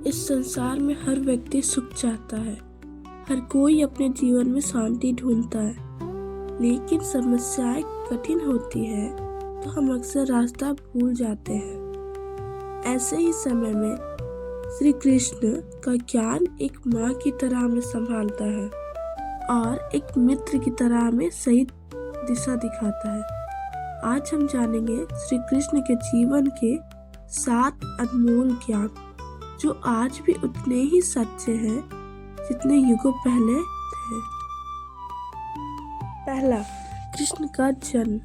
इस संसार में हर व्यक्ति सुख चाहता है। हर कोई अपने जीवन में शांति ढूंढता है, लेकिन समस्याएं कठिन होती है तो हम अक्सर रास्ता भूल जाते हैं। ऐसे ही समय में श्री कृष्ण का ज्ञान एक माँ की तरह हमें संभालता है और एक मित्र की तरह हमें सही दिशा दिखाता है। आज हम जानेंगे श्री कृष्ण के जीवन के 7 अनमोल ज्ञान, जो आज भी उतने ही सच्चे हैं जितने युगों पहले थे। पहला, कृष्ण का जन्म।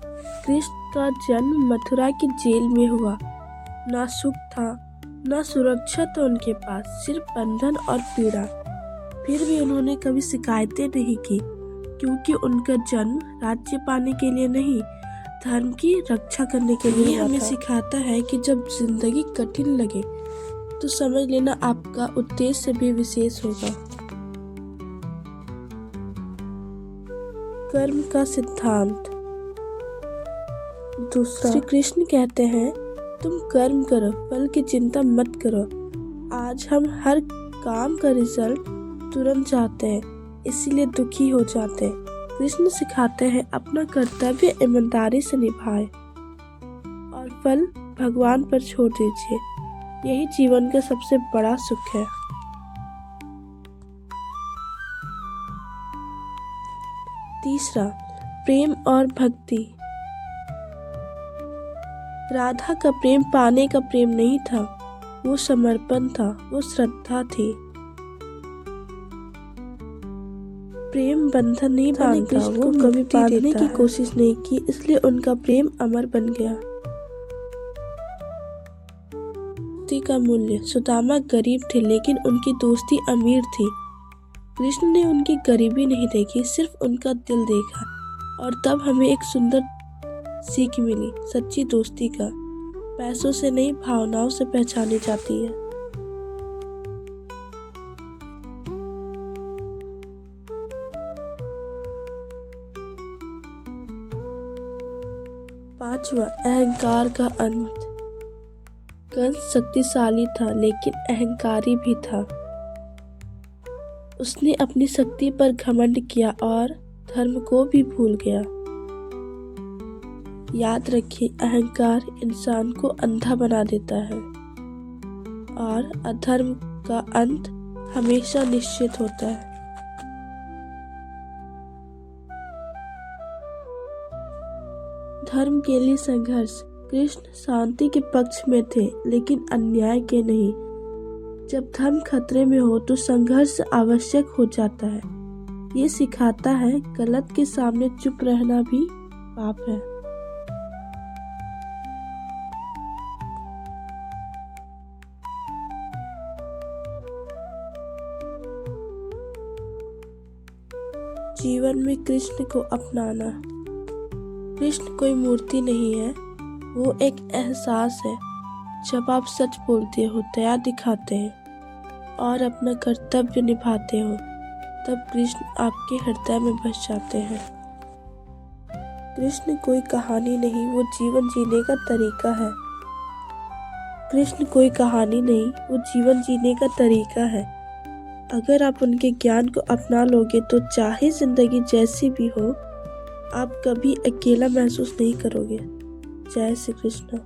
कृष्ण का जन्म मथुरा की जेल में हुआ। ना सुख था, ना सुरक्षा था उनके पास, सिर्फ बंधन और पीड़ा। फिर भी उन्होंने कभी शिकायतें नहीं की, क्योंकि उनका जन्म राज्य पाने के लिए नहीं, धर्म की रक्षा करने के लिए हमें सिखाता है कि जब जिंदगी कठिन लगे तो समझ लेना आपका उद्देश्य भी विशेष होगा। कर्म का सिद्धांत। दूसरा, श्री कृष्ण कहते हैं, तुम कर्म करो, फल की चिंता मत करो। आज हम हर काम का रिजल्ट तुरंत चाहते हैं, इसीलिए दुखी हो जाते हैं। कृष्ण सिखाते हैं, अपना कर्तव्य ईमानदारी से निभाएं और फल भगवान पर छोड़ दीजिए। यही जीवन का सबसे बड़ा सुख है। तीसरा, प्रेम और भक्ति। राधा का प्रेम पाने का प्रेम नहीं था, वो समर्पण था, वो श्रद्धा थी। प्रेम बंधन नहीं बांधता, वो कभी बांधने की कोशिश नहीं की, इसलिए उनका प्रेम अमर बन गया। दोस्ती का मूल्य। सुदामा गरीब थे, लेकिन उनकी दोस्ती अमीर थी। कृष्ण ने उनकी गरीबी नहीं देखी, सिर्फ उनका दिल देखा, और तब हमें एक सुंदर सीख मिली। सच्ची दोस्ती का पैसों से नहीं, भावनाओं से पहचानी जाती है। पांचवा, अहंकार का अंत। कंस शक्तिशाली था, लेकिन अहंकारी भी था। उसने अपनी शक्ति पर घमंड किया और धर्म को भी भूल गया। याद रखिए, अहंकार इंसान को अंधा बना देता है और अधर्म का अंत हमेशा निश्चित होता है। धर्म के लिए संघर्ष। कृष्ण शांति के पक्ष में थे, लेकिन अन्याय के नहीं। जब धर्म खतरे में हो तो संघर्ष आवश्यक हो जाता है। ये सिखाता है, गलत के सामने चुप रहना भी पाप है। जीवन में कृष्ण को अपनाना। कृष्ण कोई मूर्ति नहीं है, वो एक एहसास है। जब आप सच बोलते हो, दया दिखाते हैं और अपना कर्तव्य निभाते हो, तब कृष्ण आपके हृदय में बस जाते हैं। कृष्ण कोई कहानी नहीं, वो जीवन जीने का तरीका है। कृष्ण कोई कहानी नहीं, वो जीवन जीने का तरीका है। अगर आप उनके ज्ञान को अपना लोगे तो चाहे जिंदगी जैसी भी हो, आप कभी अकेला महसूस नहीं करोगे। जय श्री कृष्ण।